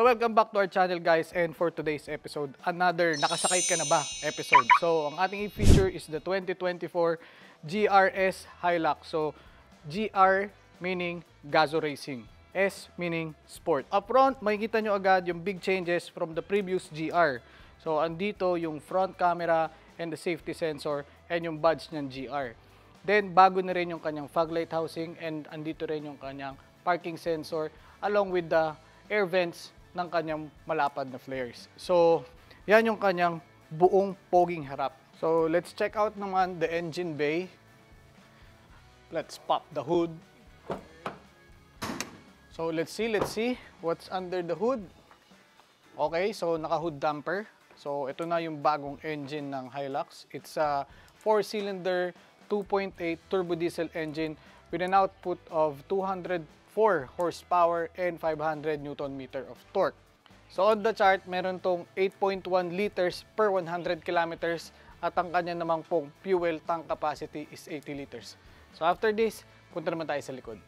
welcome back to our channel guys, and for today's episode, another nakasakay ka na ba episode. So ang ating i-feature is the 2024 GRS Hilux. So GR meaning Gazo Racing, S meaning Sport. Up front, makikita nyo agad yung big changes from the previous GR. So andito yung front camera and the safety sensor and yung badge ng GR. Then bago na rin yung kanyang fog light housing, and andito rin yung kanyang parking sensor along with the air vents ng kanyang malapad na flares. So, yan yung kanyang buong poging harap. So, let's check out naman the engine bay. Let's pop the hood. So, let's see what's under the hood. Okay, so naka-hood damper. So, ito na yung bagong engine ng Hilux. It's a 4-cylinder 2.8 turbo diesel engine with an output of 204 horsepower and 500 Newton meter of torque. So on the chart, meron tong 8.1 liters per 100 kilometers at ang kanya namang pong fuel tank capacity is 80 liters. So after this, punta naman tayo sa likod.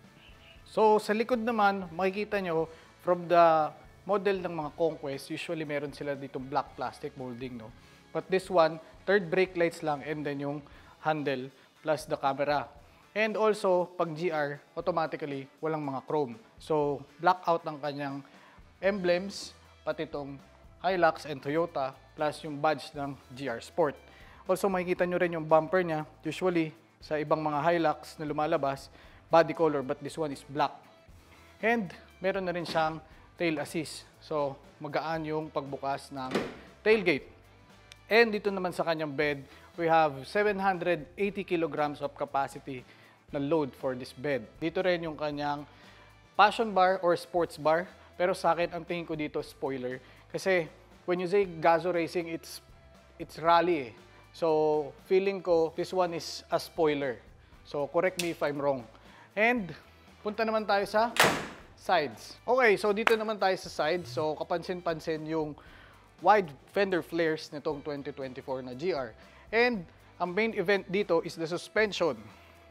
So sa likod naman, makikita nyo from the model ng mga Conquest, usually meron sila ditong black plastic molding, no? But this one, third brake lights lang and then yung handle plus the camera. And also, pag GR, automatically, walang mga chrome. So, black out ang kanyang emblems, pati itong Hilux and Toyota, plus yung badge ng GR Sport. Also, makikita nyo rin yung bumper niya. Usually, sa ibang mga Hilux na lumalabas, body color, but this one is black. And, meron na rin siyang tail assist. So, magaan yung pagbukas ng tailgate. And dito naman sa kanyang bed, we have 780 kilograms of capacity na load for this bed. Dito rin yung kanyang passion bar or sports bar. Pero sa akin, ang tingin ko dito, spoiler. Kasi when you say Gazo Racing, it's rally eh. So, feeling ko, this one is a spoiler. So, correct me if I'm wrong. And, punta naman tayo sa sides. Okay, so dito naman tayo sa sides. So, kapansin-pansin yung wide fender flares nitong 2024 na GR. And, ang main event dito is the suspension.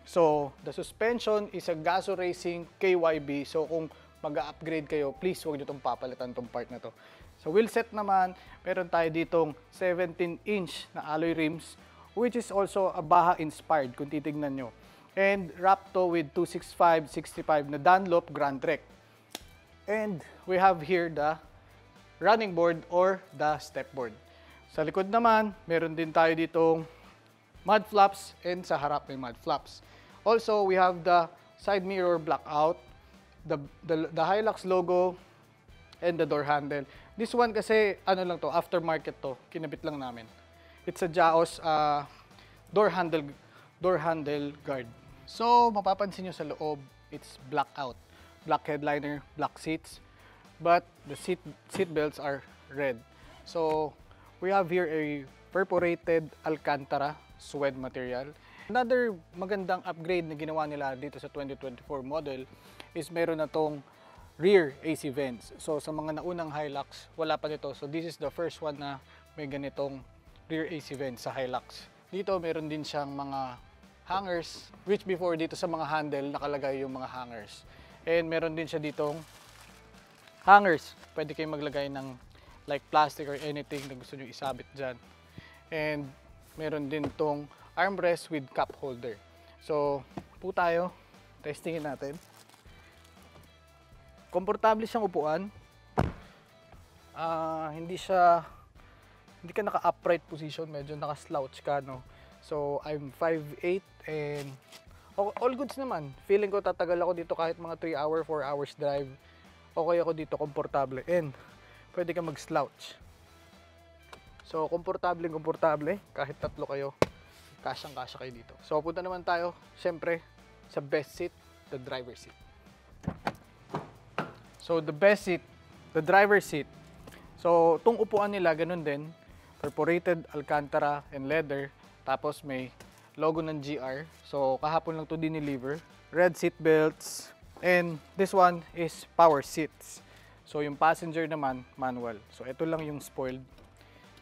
So, the suspension is a Gazo Racing KYB. So, kung mag-upgrade kayo, please huwag nyo itong papalitan itong part na to. So, wheel set naman, meron tayo ditong 17-inch na alloy rims, which is also a Baja-inspired, kung titignan nyo. And wrapped to with 265/65 na Dunlop Grand Trek. And we have here the running board or the step board. Sa likod naman, meron din tayo ditong mud flaps, and sa harap may mud flaps. Also, we have the side mirror blackout, the Hilux logo, and the door handle. This one kasi, ano lang to, aftermarket to, kinabit lang namin. It's a Jaos door handle guard. So, mapapansin nyo sa loob, it's blackout. Black headliner, black seats, but the seat belts are red. So, we have here a perforated Alcantara suede material. Another magandang upgrade na ginawa nila dito sa 2024 model is meron na tong rear AC vents. So sa mga naunang Hilux, wala pa nito. So this is the first one na may ganitong rear AC vents sa Hilux. Dito meron din siyang mga hangers, which before dito sa mga handle nakalagay yung mga hangers. And meron din siya ditong hangers. Pwede kayong maglagay ng like plastic or anything na gusto nyo isabit dyan. And meron din tong armrest with cup holder. So, po tayo. Testingin natin. Komportable siyang upuan. Hindi ka naka-upright position. Medyo naka-slouch ka, no? So, I'm 5'8" and all goods naman. Feeling ko tatagal ako dito kahit mga 3 hour, 4 hours drive. Okay ako dito, komportable. And, pwede ka mag-slouch. So, komportable kahit tatlo kayo. Kasyang-kasya kayo dito. So, punta naman tayo, syempre, sa best seat, the driver seat. So, the best seat, the driver seat. So, itong upuan nila, ganun din. Perforated Alcantara and leather. Tapos, may logo ng GR. So, kahapon lang to dineliver. Red seat belts. And this one is power seats. So, yung passenger naman, manual. So, ito lang yung spoiled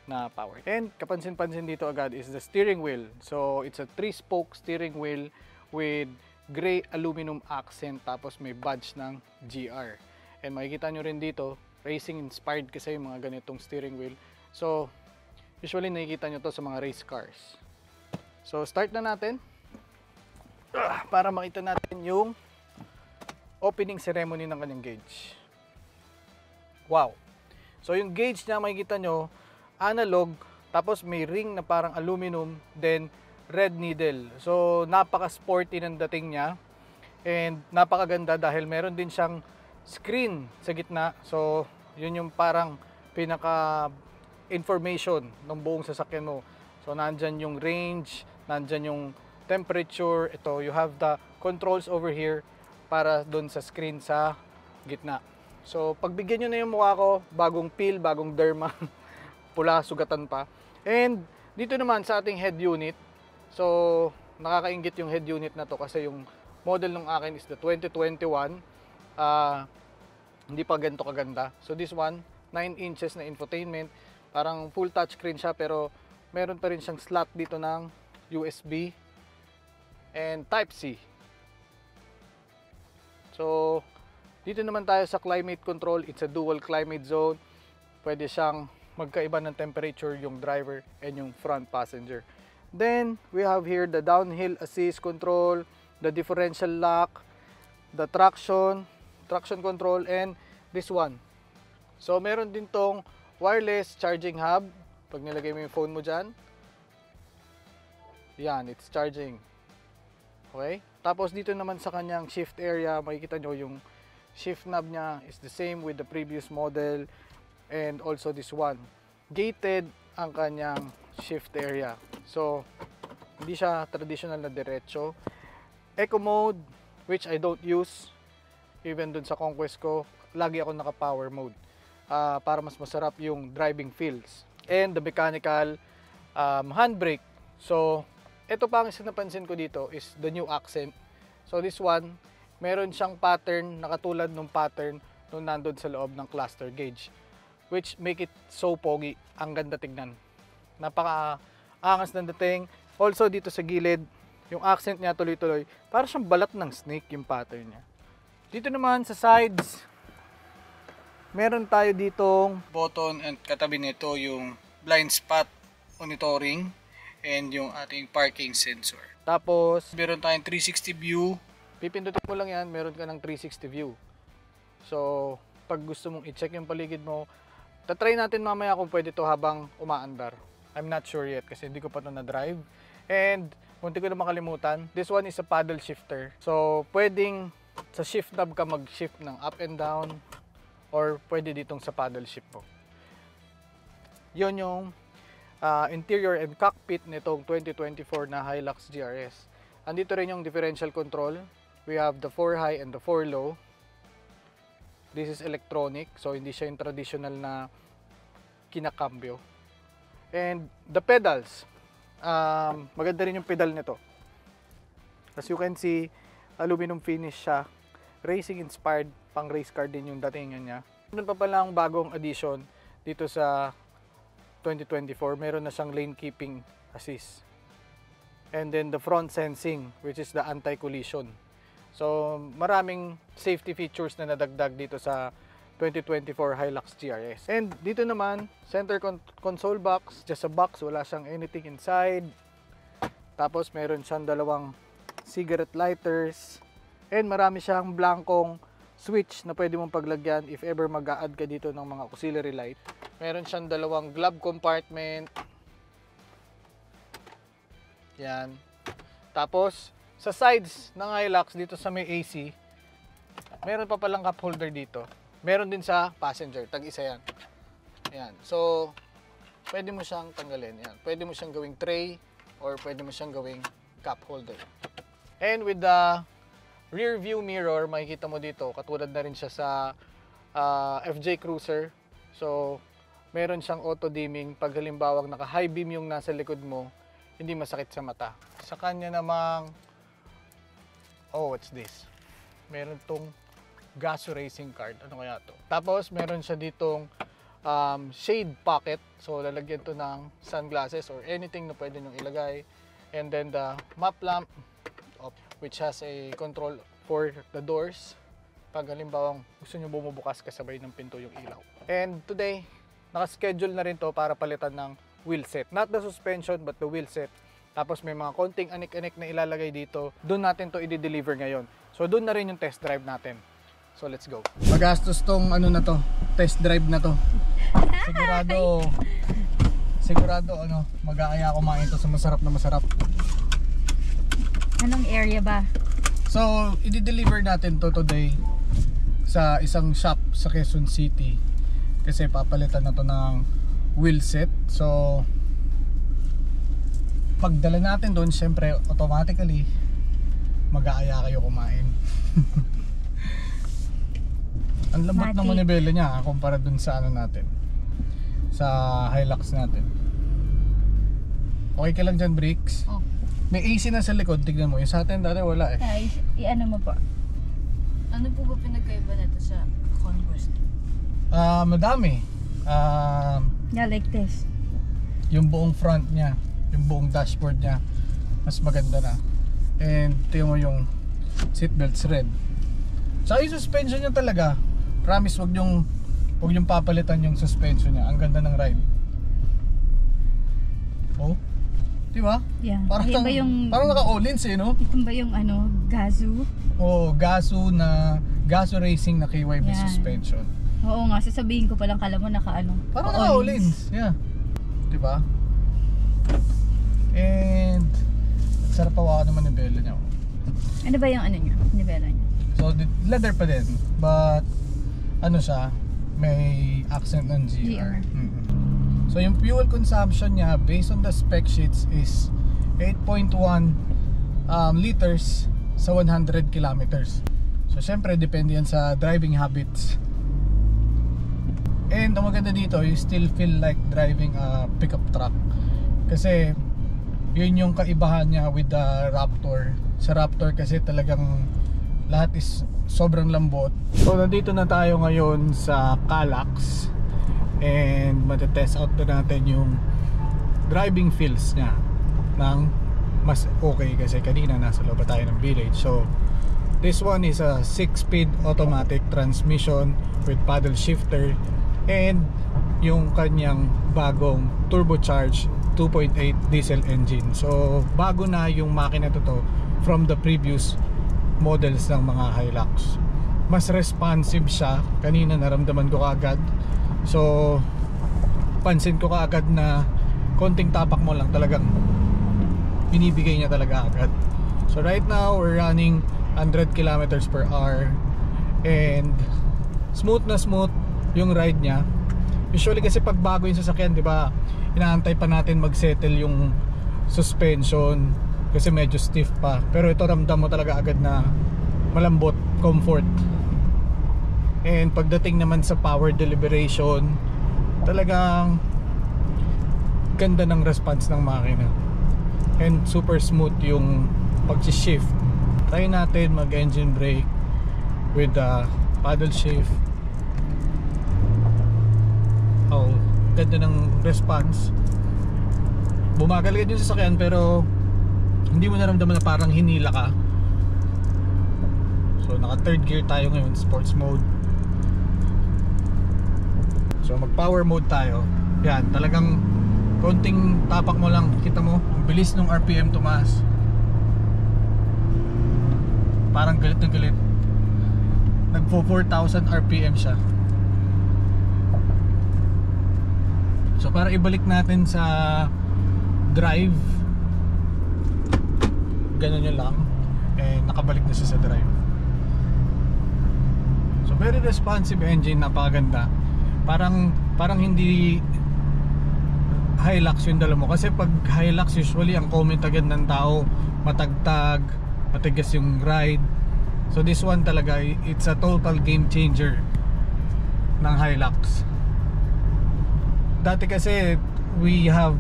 na power. And kapansin-pansin dito agad is the steering wheel. So, it's a 3-spoke steering wheel with gray aluminum accent, tapos may badge ng GR. And makikita nyo rin dito, Racing inspired kasi yung mga ganitong steering wheel. So, usually nakikita nyo to sa mga race cars. So, start na natin. Para makita natin yung opening ceremony ng kanyang gauge. Wow! So, yung gauge niya makikita nyo, analog, tapos may ring na parang aluminum, then red needle. So, napaka-sporty ng dating niya. And napakaganda dahil meron din siyang screen sa gitna. So, yun yung parang pinaka information ng buong sasakyan mo. So, nandyan yung range, nandyan yung temperature. Ito, you have the controls over here para dun sa screen sa gitna. So, pagbigyan nyo na yung mukha ko, bagong peel, bagong derma, pula, sugatan pa. And dito naman sa ating head unit, so nakakaingit yung head unit na to kasi yung model ng akin is the 2021. Hindi pa ganito kaganda. So this one, 9 inches na infotainment. Parang full touchscreen siya pero meron pa rin siyang slot dito ng USB and Type-C. So, dito naman tayo sa climate control. It's a dual climate zone. Pwede siyang magkaiba ng temperature yung driver and yung front passenger. Then, we have here the downhill assist control, the differential lock, the traction control, and this one. So, meron din tong wireless charging hub. Pag nilagay mo yung phone mo dyan, yan, it's charging. Okay? Tapos dito naman sa kanyang shift area, makikita nyo yung shift knob niya is the same with the previous model and also this one. Gated ang kanyang shift area. So, hindi siya traditional na diretso. Eco mode, which I don't use. Even dun sa Conquest ko, lagi ako naka-power mode. Para mas masarap yung driving feels. And the mechanical handbrake. So, ito pa ang isa napansin ko dito is the new accent. So this one, meron siyang pattern na katulad ng pattern nung nandun sa loob ng cluster gauge. Which make it so pogi. Ang ganda tignan. Napaka-angas ng dating. Also dito sa gilid, yung accent niya tuloy-tuloy. Para siyang balat ng snake yung pattern niya. Dito naman sa sides, meron tayo ditong button and katabi nito yung blind spot monitoring and yung ating parking sensor. Tapos, meron tayong 360 view. Pipindutin mo lang yan, meron ka ng 360 view. So, pag gusto mong i-check yung paligid mo, tatry natin mamaya kung pwede to habang umaandar. I'm not sure yet kasi hindi ko pa ito na-drive. And, munti ko na makalimutan, this one is a paddle shifter. So, pwedeng sa shift knob ka mag-shift ng up and down or pwede ditong sa paddle shift mo. Yun yung interior and cockpit nitong 2024 na Hilux GRS. Andito rin yung differential control. We have the 4 high and the 4 low. This is electronic, so hindi siya yung traditional na kinakambyo. And the pedals, maganda rin yung pedal nito. As you can see, aluminum finish siya. Racing inspired, pang race car din yung datingan niya. Meron pa palang bagong addition dito sa 2024, meron na siyang lane keeping assist. And then the front sensing, which is the anti-collision. So, maraming safety features na nadagdag dito sa 2024 Hilux GRS. And dito naman, center console box, just a box, wala siyang anything inside. Tapos meron siyang dalawang cigarette lighters. And marami siyang blankong switch na pwede mong paglagyan if ever mag-a-add ka dito ng mga auxiliary light. Meron siyang dalawang glove compartment. Yan. Tapos, sa sides ng Hilux, dito sa may AC, meron pa palang cup holder dito. Meron din sa passenger. Tag-isa yan. Yan. So, pwede mo siyang tanggalin. Yan. Pwede mo siyang gawing tray or pwede mo siyang gawing cup holder. And with the rear view mirror, makikita mo dito, katulad na rin siya sa FJ Cruiser. So, meron siyang auto dimming. Pag halimbawa naka-high beam yung nasa likod mo, hindi masakit sa mata. Sa kanya namang, oh, what's this? Meron tong Gazoo racing card. Ano kaya to? Tapos, meron siya ditong shade pocket. So, lalagyan to ng sunglasses or anything na pwede nyong ilagay. And then the map lamp, which has a control for the doors. Pag halimbawa gusto nyo bumubukas kasabay ng pinto yung ilaw. And today, naka-schedule na rin to para palitan ng wheel set. Not the suspension, but the wheel set. Tapos may mga konting anik-anik na ilalagay dito. Doon natin to i-deliver ngayon. So doon na rin yung test drive natin. So let's go. Magastos tong ano na to, test drive na to. Sigurado ano, mag-aaya kumain to sa masarap na masarap. Anong area ba? So, i-deliver natin to today sa isang shop sa Quezon City. Kasi papalitan na to ng wheel set. So, pagdala natin doon, syempre automatically mag-aaya kayo kumain. Ang lambot ng manibela niya kumpara dun sa ano natin, sa Hilux natin. Okay ka lang dyan, Bricks? Oh. May AC na sa likod, tignan mo. Yung sa atin dati wala eh. Ay, i-ano mo po? Ano po ba pinagkaiba nito sa Conquest? Madami. Yeah, like this. Yung buong front niya, yung buong dashboard niya, mas maganda na. And tingnan mo yung seatbelts red. Sa yung suspension niya talaga, promise wag yung papalitan yung suspension niya. Ang ganda ng ride. Oh, di ba? Yeah. Parang naka-all-ins eh, no? Ito ba yung ano, Gazoo? Oo, Gazoo Racing na KYB suspension. Oo nga, sasabihin ko palang kala mo naka-ano. Parang naka-all-ins. Yeah. Di ba? And sarap hawakan naman yung bela niya. Ano ba yung ano niya? Nibela niya? So, leather pa din. But, ano siya, may accent ng GR. So, yung fuel consumption niya, based on the spec sheets, is 8.1 liters sa 100 kilometers. So, syempre, depende yan sa driving habits. And, ang maganda dito, you still feel like driving a pickup truck. Kasi, yun yung kaibahan niya with the Raptor. Sa Raptor kasi talagang lahat is sobrang lambot. So nandito na tayo ngayon sa Calax and matetest out na natin yung driving feels niya ng mas okay kasi kanina nasa loob tayo ng village. So this one is a 6-speed automatic transmission with paddle shifter and yung kanyang bagong turbocharged 2.8 diesel engine. So bago na yung makina to from the previous models ng mga Hilux. Mas responsive siya. Kanina naramdaman ko kaagad. So pansin ko kaagad na konting tapak mo lang talagang binibigay niya talaga agad. So right now we're running 100 kilometers per hour and smooth na smooth yung ride niya. Usually kasi pag bago yung sasakyan, di ba, inaantay pa natin mag-settle yung suspension kasi medyo stiff pa. Pero ito ramdam mo talaga agad na malambot, comfort. And pagdating naman sa power deliberation, talagang ganda ng response ng makina. And super smooth yung pag-shift. Try natin mag-engine brake with the paddle shift. Oh, ganda ng response. Bumagal ka yung sasakyan pero hindi mo naramdaman na parang hinila ka. So naka third gear tayo ngayon, sports mode. So mag power mode tayo. Yan, talagang konting tapak mo lang, kita mo ang bilis ng RPM tumaas. Parang galit na galit. Nagpo 4,000 RPM siya. So para ibalik natin sa drive, ganun yun lang, eh nakabalik na siya sa drive. So very responsive engine, napakaganda. Parang hindi Hilux yung dala mo. Kasi pag Hilux usually ang comment agad ng tao, matagtag, matigas yung ride. So this one talaga, it's a total game changer ng Hilux. Dati kasi we have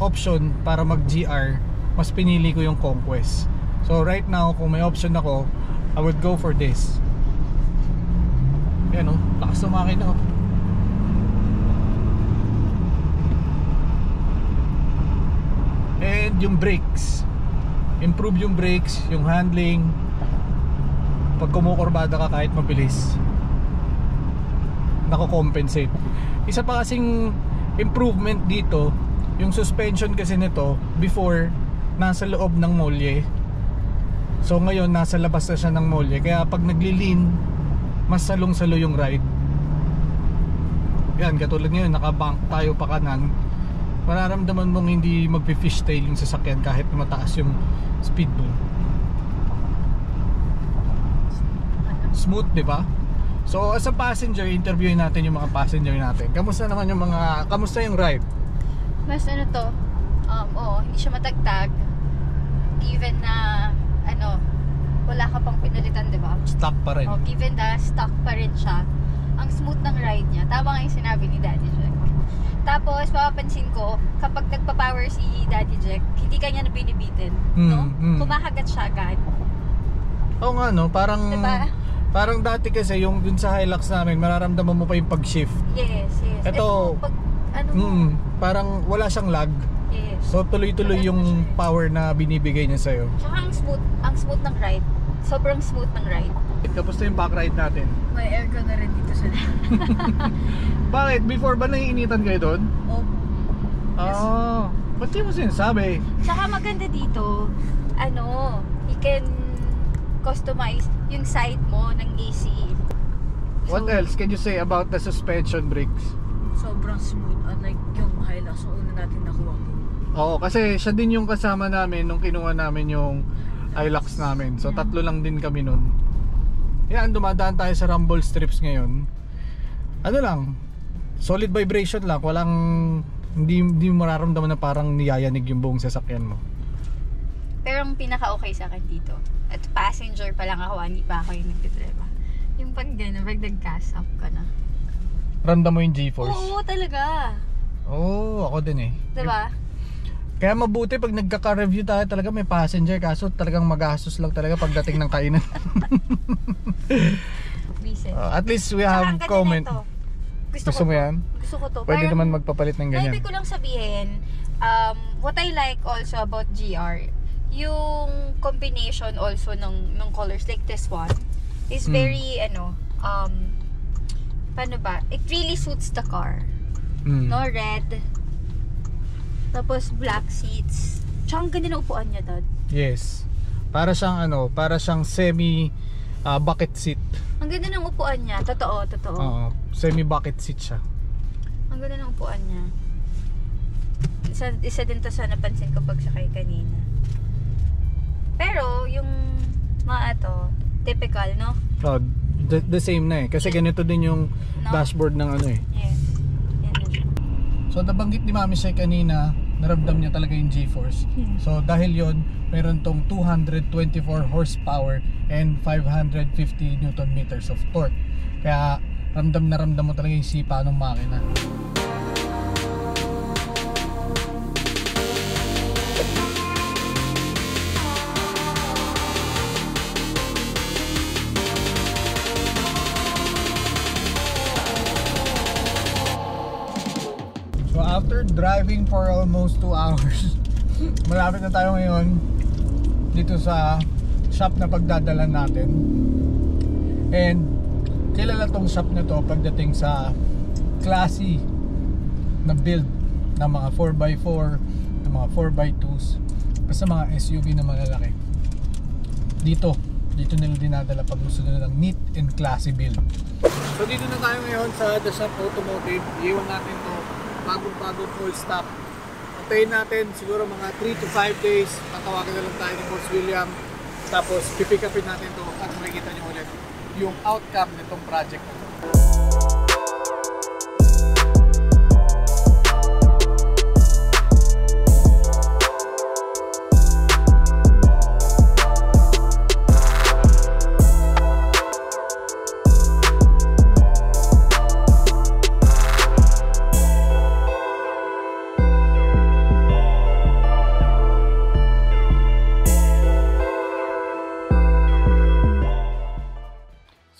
option para mag GR, mas pinili ko yung Conquest. So right now kung may option ako, I would go for this. Yan o, lakas ng makina o. And yung brakes, improve yung brakes, yung handling. Pag kumukurbada ka kahit mabilis, nako-compensate. Isa pa kasing improvement dito, yung suspension kasi nito before nasa loob ng molye. So ngayon nasa labas na siya ng molye, kaya pag nagli-lean mas salong-salo yung ride. Yan, katulad ngayon naka-bank tayo pa kanan, mararamdaman mong hindi magpi-fishtail yung sasakyan kahit mataas yung speed mo. Smooth, di ba? So as a passenger, interviewin natin yung mga passenger natin. Kamusta naman yung kamusta yung ride? Mas ano to, hindi siya matagtag. Given na, wala ka pang pinalitan, di ba? Stock pa rin. Given na stock pa rin siya, ang smooth ng ride niya. Tama nga yung sinabi ni Daddy Jack. Tapos, mapapansin ko, kapag nagpa-power si Daddy Jack, hindi kanya na binibitin. No? Kumakagat siya agad. Oo nga, no? Parang, diba? Parang dati kasi, yung dun sa Hilux namin, mararamdaman mo pa yung pag-shift. Yes. Ito, pag, parang wala siyang lag. Yes. So, tuloy-tuloy yung power na binibigay niya sa'yo. Tsaka ang smooth ng ride. Sobrang smooth ng ride. Kamusta yung back ride natin? May aircon na rin dito sa Bakit? Before ba naiinitan kayo doon? Opo. Ba't di mo sinasabi? Tsaka maganda dito, you can customize yung side mo ng AC. What else can you say about the suspension brakes? Sobrang smooth. Unlike yung Hilux na una natin nakuha ko. Oo, kasi siya din yung kasama namin nung kinuha namin yung Hilux namin. So tatlo lang din kami nun. Yan, dumadaan tayo sa rumble strips ngayon. Ano lang, solid vibration lang. Walang, hindi mo mararamdaman na parang niyayanig yung buong sasakyan mo. Pero ang pinaka-okay sa akin dito, at passenger pa lang ako, hindi pa ako yung nagdidrive. Yung pag gano'n, pag nag-gas up ka na. Ramdam mo yung G-force? Oo, talaga. Oo, ako din eh. Diba? Kaya mabuti pag nagkaka-review tayo talaga may passenger, kaso talagang magastos lang talaga pagdating ng kainan. At least we have comment. Gusto mo yan? Gusto ko to. Pwede Parang, naman magpapalit ng ganyan. Ibig ko lang sabihin, what I like also about GR, yung combination also ng colors like this one is very paano ba? It really suits the car. No, red. Tapos black seats. Tsaka ang ganda ng upuan niya, Dad. Yes. Para siyang semi bucket seat. Ang ganda ng upuan niya. Totoo. Oo, semi bucket seat siya. Ang ganda ng upuan niya. Isa din to sa napansin ko pag sakay kanina. Pero yung mga to, typical, no? Oh, the same na eh. Kasi ganito din yung dashboard ng Yes. Yan na siya. So nabanggit ni Mami Shai kanina, naramdam niya talaga yung G-force. So dahil yon, meron tong 224 horsepower and 550 Newton meters of torque. Kaya ramdam mo talaga yung sipa ng makina. So after driving for almost 2 hours, malapit na tayo ngayon dito sa shop na pagdadala natin. And kilala tong shop na to pagdating sa classy na build ng mga 4x4, ng mga 4x2s, basta mga SUV na malalaki. Dito nila dinadala pag gusto nila ng neat and classy build. So dito na tayo ngayon sa The Shop Automotive. Iwan natin to bagong full stop. Antayin natin siguro mga 3 to 5 days. Tatawagan na lang tayo ni Boss William. Tapos pipick upin natin to at makikita nyo ulit yung outcome nitong project na to.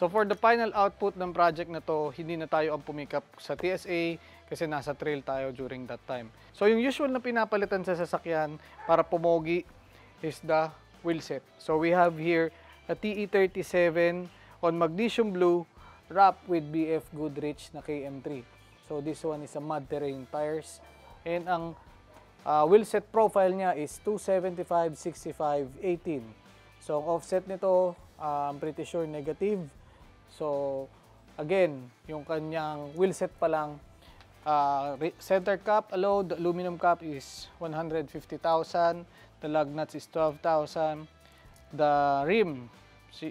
So for the final output ng project na to, hindi na tayo ang pumikap sa TSA kasi nasa trail tayo during that time. So yung usual na pinapalitan sa sasakyan para pumogi is the wheel set. So we have here a TE37 on magnesium blue, wrapped with BF Goodrich na KM3. So this one is a mud terrain tires. And ang wheel set profile niya is 275, 65, 18. So ang offset nito, I'm pretty sure negative. So again, yung kanyang wheel set pa lang, center cap allowed, the aluminum cap is 150,000, the lug nuts is 12,000, the rim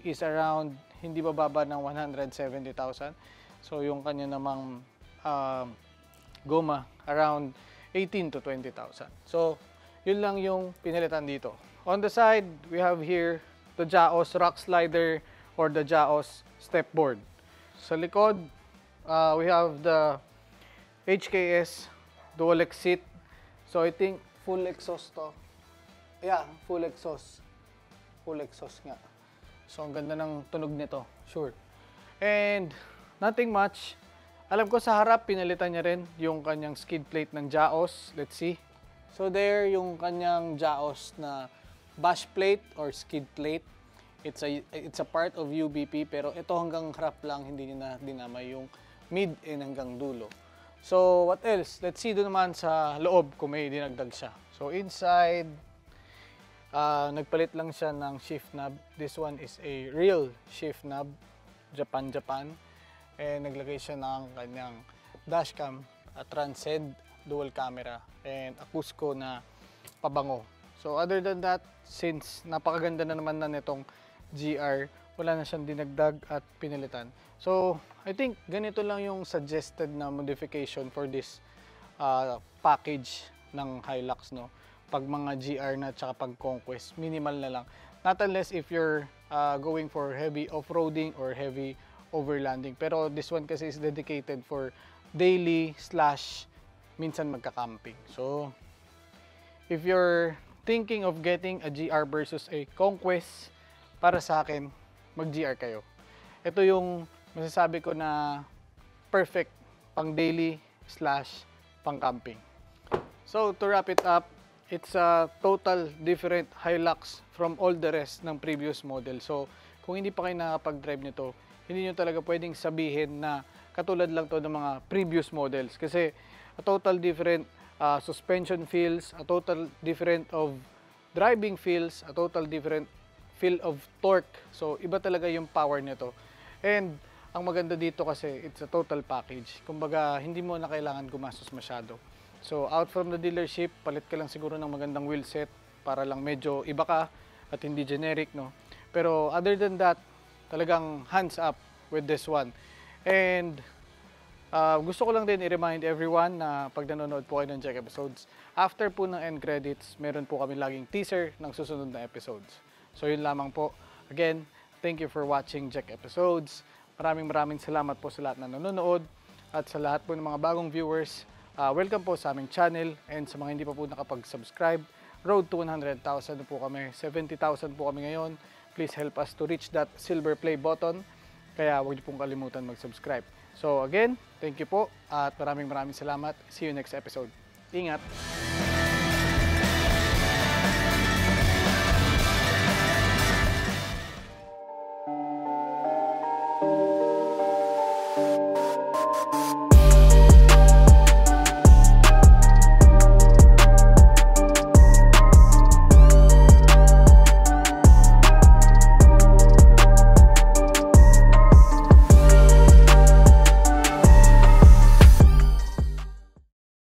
is around hindi bababa ng 170,000. So yung kanya namang goma around 18 to 20,000. So yun lang yung pinalitan dito. On the side, we have here the Jaos rock slider or the Jaos step board. Sa likod, we have the HKS dual exit. So I think full exhaust to. Yeah, full exhaust. Full exhaust nga. So ang ganda ng tunog nito, sure. And nothing much. Alam ko sa harap pinalitan niya rin yung kanyang skid plate ng Jaos. Let's see. So there yung kanyang Jaos na bash plate or skid plate. It's a part of UBP pero ito hanggang harap lang, hindi niya na dinamay yung mid and hanggang dulo. So what else? Let's see doon naman sa loob kung may dinagdag siya. So inside, nagpalit lang siya ng shift knob. This one is a real shift knob, Japan. And naglagay siya ng kanyang dashcam at Transcend dual camera and a Cusco na pabango. So other than that, since napakaganda na naman na nitong GR, wala na siyang dinagdag at pinalitan. So I think ganito lang yung suggested na modification for this package ng Hilux, no? Pag mga GR na tsaka pag Conquest, minimal na lang. Not unless if you're going for heavy off-roading or heavy overlanding. Pero this one kasi is dedicated for daily / minsan magka-camping. So if you're thinking of getting a GR versus a Conquest, para sa akin, mag-GR kayo. Ito yung masasabi ko na perfect pang daily / pang camping. So to wrap it up, it's a total different Hilux from all the rest ng previous model. So kung hindi pa kayo nakapag-drive nito, hindi nyo talaga pwedeng sabihin na katulad lang to ng mga previous models. Kasi a total different suspension feels, a total different of driving feels, a total different feel of torque. So iba talaga yung power nito. And ang maganda dito kasi it's a total package. Kumbaga hindi mo na kailangan gumastos masyado. So out from the dealership, palit ka lang siguro ng magandang wheel set para lang medyo iba ka at hindi generic, no? Pero other than that, talagang hands up with this one. And gusto ko lang din i-remind everyone na pag nanonood po kayo ng Jack episodes, after po ng end credits, meron po kami laging teaser ng susunod na episodes. So yun lamang po. Again, thank you for watching Jack episodes. Maraming salamat po sa lahat na nanonood at sa lahat po ng mga bagong viewers. Welcome po sa aming channel, and sa mga hindi pa po nakapag-subscribe, road to 100,000 na po kami, 70,000 po kami ngayon. Please help us to reach that silver play button, kaya huwag niyo pong kalimutan mag-subscribe. So again, thank you po at maraming salamat. See you next episode. Ingat!